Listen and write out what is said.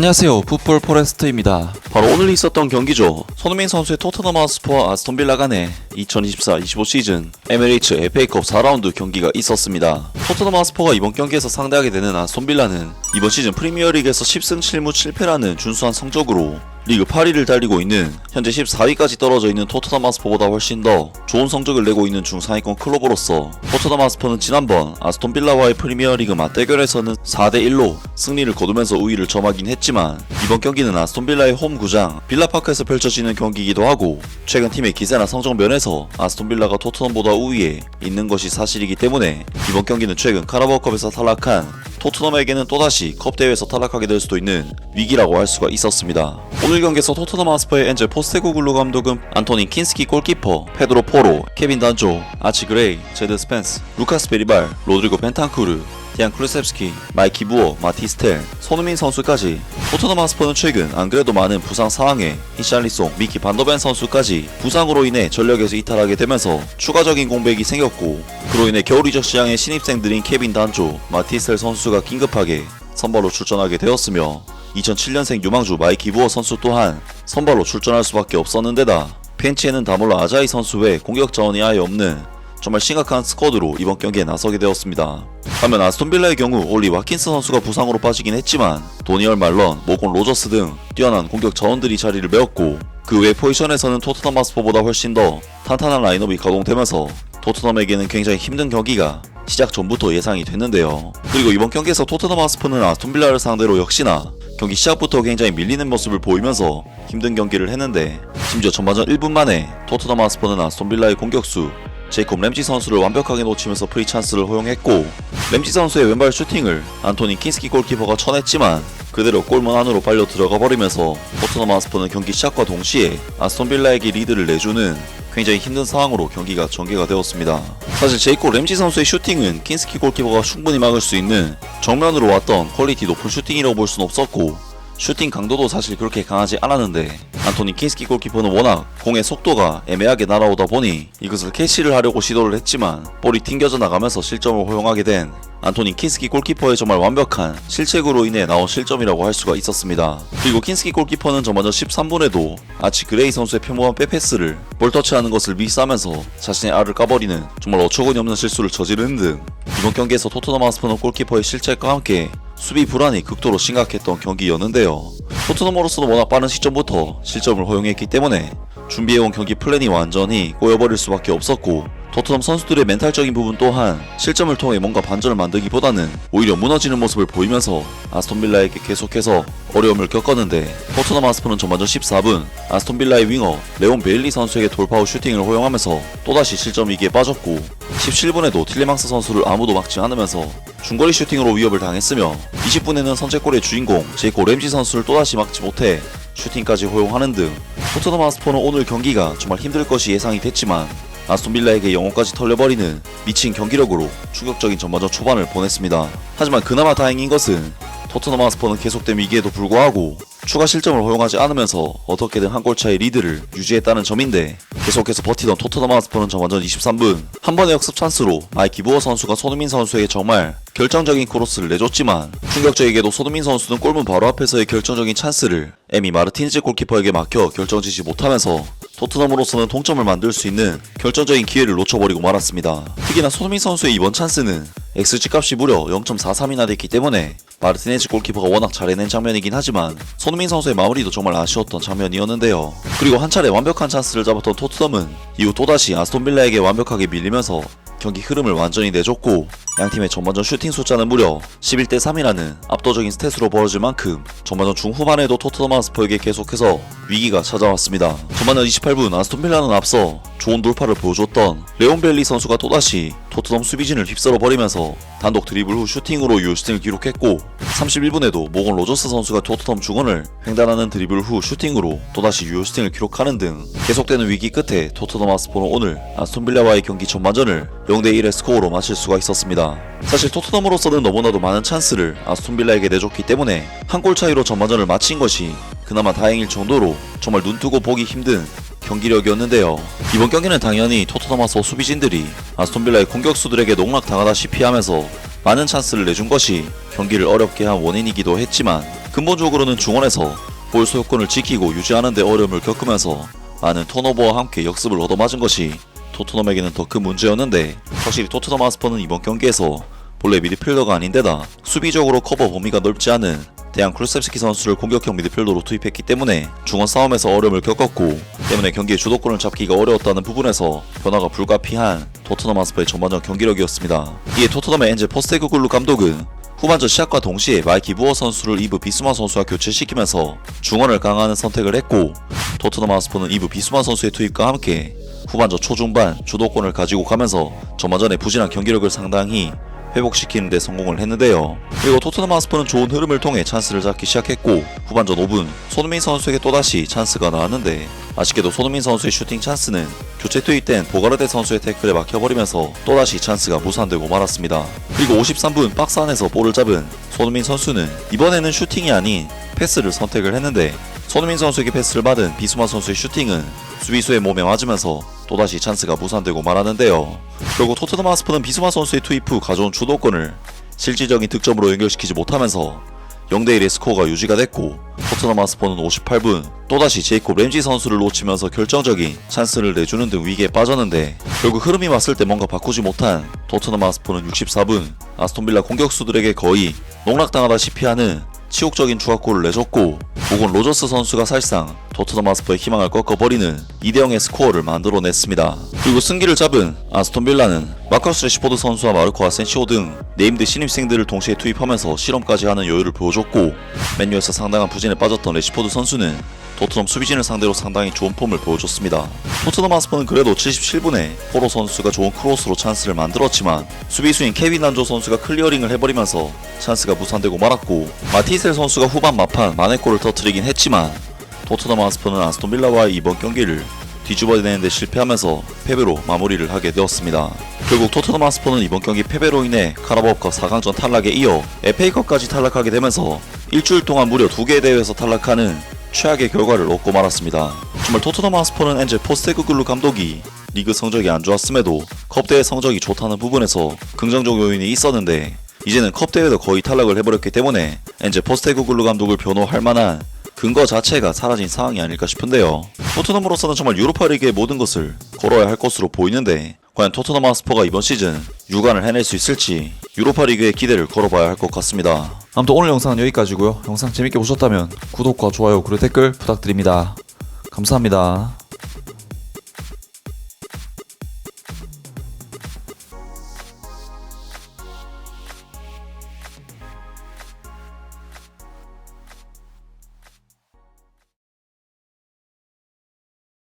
안녕하세요, 풋볼 포레스트입니다. 바로 오늘 있었던 경기죠. 손흥민 선수의 토트넘 하트스퍼와 아스톤빌라 간의 2024-25 시즌 MLS FA컵 4라운드 경기가 있었습니다. 토트넘 하트스퍼가 이번 경기에서 상대하게 되는 아스톤빌라는 이번 시즌 프리미어리그에서 10승 7무 7패라는 준수한 성적으로 리그 8위를 달리고 있는 현재 14위까지 떨어져 있는 토트넘 하트스퍼보다 훨씬 더 좋은 성적을 내고 있는 중상위권 클럽으로서 토트넘 하트스퍼는 지난번 아스톤 빌라와의 프리미어리그 맞대결에서는 4대1로 승리를 거두면서 우위를 점하긴 했지만 이번 경기는 아스톤 빌라의 홈 구장 빌라파크에서 펼쳐지는 경기이기도 하고 최근 팀의 기세나 성적 면에서 아스톤 빌라가 토트넘보다 우위에 있는 것이 사실이기 때문에 이번 경기는 최근 카라바오컵에서 탈락한 토트넘에게는 또다시 컵 대회에서 탈락하게 될 수도 있는 위기라고 할 수가 있었습니다. 오늘 경기에서 토트넘 하트스퍼의 엔젤 포스테코글루 감독은 안토니 킨스키 골키퍼, 페드로 포로, 케빈 단조, 아치 그레이, 제드 스펜스, 루카스 베리발, 로드리고 벤탄쿠르, 디안 클루셉스키, 마이키 부어, 마티스텔, 손흥민 선수까지 토트넘 하트스퍼는 최근 안 그래도 많은 부상 상황에 히샬리송, 미키 반더벤 선수까지 부상으로 인해 전력에서 이탈하게 되면서 추가적인 공백이 생겼고 그로 인해 겨울 이적 시장의 신입생들인 케빈 단조, 마티스텔 선수가 긴급하게 선발로 출전하게 되었으며 2007년생 유망주 마이키 부어 선수 또한 선발로 출전할 수밖에 없었는데다 벤치에는 다몰라 아자이 선수 외 공격 자원이 아예 없는 정말 심각한 스쿼드로 이번 경기에 나서게 되었습니다. 반면 아스톤빌라의 경우 올리 와킨스 선수가 부상으로 빠지긴 했지만 도니얼 말런, 모건 로저스 등 뛰어난 공격 자원들이 자리를 메웠고 그 외 포지션에서는 토트넘 하트스퍼보다 훨씬 더 탄탄한 라인업이 가동되면서 토트넘에게는 굉장히 힘든 경기가 시작 전부터 예상이 됐는데요. 그리고 이번 경기에서 토트넘 하트스퍼는 아스톤빌라를 상대로 역시나 경기 시작부터 굉장히 밀리는 모습을 보이면서 힘든 경기를 했는데 심지어 전반전 1분 만에 토트넘 하트스퍼는 아스톤빌라의 공격수 제이콥 램지 선수를 완벽하게 놓치면서 프리 찬스를 허용했고 램지 선수의 왼발 슈팅을 안토니 킨스키 골키퍼가 쳐냈지만 그대로 골문 안으로 빨려 들어가 버리면서 토트넘 하트스퍼는 경기 시작과 동시에 아스톤빌라에게 리드를 내주는 굉장히 힘든 상황으로 경기가 전개가 되었습니다. 사실 제이콥 램지 선수의 슈팅은 킨스키 골키퍼가 충분히 막을 수 있는 정면으로 왔던 퀄리티 높은 슈팅이라고 볼 수는 없었고 슈팅 강도도 사실 그렇게 강하지 않았는데 안토니 킨스키 골키퍼는 워낙 공의 속도가 애매하게 날아오다 보니 이것을 캐치를 하려고 시도를 했지만 볼이 튕겨져 나가면서 실점을 허용하게 된 안토니 킨스키 골키퍼의 정말 완벽한 실책으로 인해 나온 실점이라고 할 수가 있었습니다. 그리고 킨스키 골키퍼는 전반전 13분에도 아치 그레이 선수의 평범한 백패스를 볼 터치하는 것을 미스하면서 자신의 알을 까버리는 정말 어처구니 없는 실수를 저지르는 등 이번 경기에서 토트넘 하트스퍼는 골키퍼의 실책과 함께 수비 불안이 극도로 심각했던 경기였는데요. 토트넘으로서는 워낙 빠른 시점부터 실점을 허용했기 때문에 준비해온 경기 플랜이 완전히 꼬여버릴 수밖에 없었고 토트넘 선수들의 멘탈적인 부분 또한 실점을 통해 뭔가 반전을 만들기보다는 오히려 무너지는 모습을 보이면서 아스톤빌라에게 계속해서 어려움을 겪었는데 토트넘 하트스퍼는 전반전 14분 아스톤빌라의 윙어 레온 베일리 선수에게 돌파 후 슈팅을 허용하면서 또다시 실점 위기에 빠졌고 17분에도 틸레망스 선수를 아무도 막지 않으면서 중거리 슈팅으로 위협을 당했으며 20분에는 선제골의 주인공 제이콥 램지 선수를 또다시 막지 못해 슈팅까지 허용하는 등 토트넘 하트스퍼는 오늘 경기가 정말 힘들 것이 예상이 됐지만 아스톤빌라에게 영혼까지 털려버리는 미친 경기력으로 충격적인 전반전 초반을 보냈습니다. 하지만 그나마 다행인 것은 토트넘 하트스퍼는 계속된 위기에도 불구하고 추가 실점을 허용하지 않으면서 어떻게든 한 골차의 리드를 유지했다는 점인데 계속해서 버티던 토트넘 하트스퍼는 전반전 23분 한 번의 역습 찬스로 마이키 부어 선수가 손흥민 선수에게 정말 결정적인 크로스를 내줬지만 충격적이게도 손흥민 선수는 골문 바로 앞에서의 결정적인 찬스를 에미 마르티니즈 골키퍼에게 막혀 결정지지 못하면서 토트넘으로서는 동점을 만들 수 있는 결정적인 기회를 놓쳐버리고 말았습니다. 특히나 손흥민 선수의 이번 찬스는 XG값이 무려 0.43이나 됐기 때문에 마르티네즈 골키퍼가 워낙 잘 해낸 장면이긴 하지만 손흥민 선수의 마무리도 정말 아쉬웠던 장면이었는데요. 그리고 한 차례 완벽한 찬스를 잡았던 토트넘은 이후 또다시 아스톤빌라에게 완벽하게 밀리면서 경기 흐름을 완전히 내줬고 양팀의 전반전 슈팅 숫자는 무려 11대 3이라는 압도적인 스탯으로 벌어질 만큼 전반전 중후반에도 토트넘 하트스퍼에게 계속해서 위기가 찾아왔습니다. 전반전 28분 아스톤빌라는 앞서 좋은 돌파를 보여줬던 레온 벨리 선수가 또다시 토트넘 수비진을 휩쓸어 버리면서 단독 드리블 후 슈팅으로 유효슈팅을 기록했고 31분에도 모건 로저스 선수가 토트넘 중원을 횡단하는 드리블 후 슈팅으로 또다시 유효슈팅을 기록하는 등 계속되는 위기 끝에 토트넘 하트스퍼는 오늘 아스톤빌라와의 경기 전반전을 0대1의 스코어로 마칠 수가 있었습니다. 사실 토트넘으로서는 너무나도 많은 찬스를 아스톤빌라에게 내줬기 때문에 한 골 차이로 전반전을 마친 것이 그나마 다행일 정도로 정말 눈뜨고 보기 힘든 경기력이었는데요. 이번 경기는 당연히 토트넘 하트스퍼 수비진들이 아스톤빌라의 공격수들에게 농락당하다시피 하면서 많은 찬스를 내준 것이 경기를 어렵게 한 원인이기도 했지만 근본적으로는 중원에서 볼 소유권을 지키고 유지하는 데 어려움을 겪으면서 많은 턴오버와 함께 역습을 얻어맞은 것이 토트넘에게는 더 큰 문제였는데, 확실히 토트넘 하스퍼는 이번 경기에서 본래 미드필더가 아닌데다 수비적으로 커버 범위가 넓지 않은 대한 쿨셉스키 선수를 공격형 미드필더로 투입했기 때문에 중원 싸움에서 어려움을 겪었고, 때문에 경기의 주도권을 잡기가 어려웠다는 부분에서 변화가 불가피한 토트넘 하스퍼의 전반전 경기력이었습니다. 이에 토트넘의 엔젤 포스테코글루 감독은 후반전 시작과 동시에 마이키 무어 선수를 이브 비수마 선수와 교체시키면서 중원을 강화하는 선택을 했고, 토트넘 하스퍼는 이브 비수마 선수의 투입과 함께 후반전 초중반 주도권을 가지고 가면서 전반전의 부진한 경기력을 상당히 회복시키는 데 성공을 했는데요. 그리고 토트넘 하스퍼는 좋은 흐름을 통해 찬스를 잡기 시작했고, 후반전 5분 손흥민 선수에게 또다시 찬스가 나왔는데, 아쉽게도 손흥민 선수의 슈팅 찬스는 교체 투입된 보가르데 선수의 태클에 막혀버리면서 또다시 찬스가 무산되고 말았습니다. 그리고 53분 박스 안에서 볼을 잡은 손흥민 선수는 이번에는 슈팅이 아닌 패스를 선택을 했는데, 손흥민 선수에게 패스를 받은 비수마 선수의 슈팅은 수비수의 몸에 맞으면서 또다시 찬스가 무산되고 말았는데요. 결국 토트넘 하스퍼는 비수마 선수의 투입 후 가져온 주도권을 실질적인 득점으로 연결시키지 못하면서 0대1의 스코어가 유지가 됐고, 토트넘 하스퍼는 58분 또다시 제이콥 램지 선수를 놓치면서 결정적인 찬스를 내주는 등 위기에 빠졌는데, 결국 흐름이 왔을 때 뭔가 바꾸지 못한 토트넘 하스퍼는 64분 아스톤빌라 공격수들에게 거의 농락당하다시피 하는 치욕적인 추가골을 내줬고, 모건 로저스 선수가 사실상 토트넘 하스퍼의 희망을 꺾어버리는 2대0의 스코어를 만들어냈습니다. 그리고 승기를 잡은 아스톤빌라는 마커스 레시포드 선수와 마르코 아센시오 등 네임드 신입생들을 동시에 투입하면서 실험까지 하는 여유를 보여줬고, 맨유에서 상당한 부진에 빠졌던 레시포드 선수는 토트넘 수비진을 상대로 상당히 좋은 폼을 보여줬습니다. 토트넘 하스퍼는 그래도 77분에 포로 선수가 좋은 크로스로 찬스를 만들었지만 수비수인 케빈 안조 선수가 클리어링을 해버리면서 찬스가 무산되고 말았고, 마티셀 선수가 후반 막판 만회골을 터뜨리긴 했지만 토트넘 하스퍼는 아스톤빌라와의 이번 경기를 뒤집어내는데 실패하면서 패배로 마무리를 하게 되었습니다. 결국 토트넘 하스퍼는 이번 경기 패배로 인해 카라바오컵 4강전 탈락에 이어 FA컵까지 탈락하게 되면서 일주일 동안 무려 2개의 대회에서 탈락하는 최악의 결과를 얻고 말았습니다. 정말 토트넘 하스퍼는 엔젤 포스테코글루 감독이 리그 성적이 안 좋았음에도 컵대회 성적이 좋다는 부분에서 긍정적 요인이 있었는데, 이제는 컵대회도 거의 탈락을 해버렸기 때문에 엔젤 포스테코글루 감독을 변호할 만한 근거 자체가 사라진 상황이 아닐까 싶은데요. 토트넘으로서는 정말 유로파리그의 모든 것을 걸어야 할 것으로 보이는데, 과연 토트넘 하스퍼가 이번 시즌 6관을 해낼 수 있을지 유로파리그의 기대를 걸어봐야 할 것 같습니다. 아무튼 오늘 영상은 여기까지고요. 영상 재밌게 보셨다면 구독과 좋아요 그리고 댓글 부탁드립니다. 감사합니다.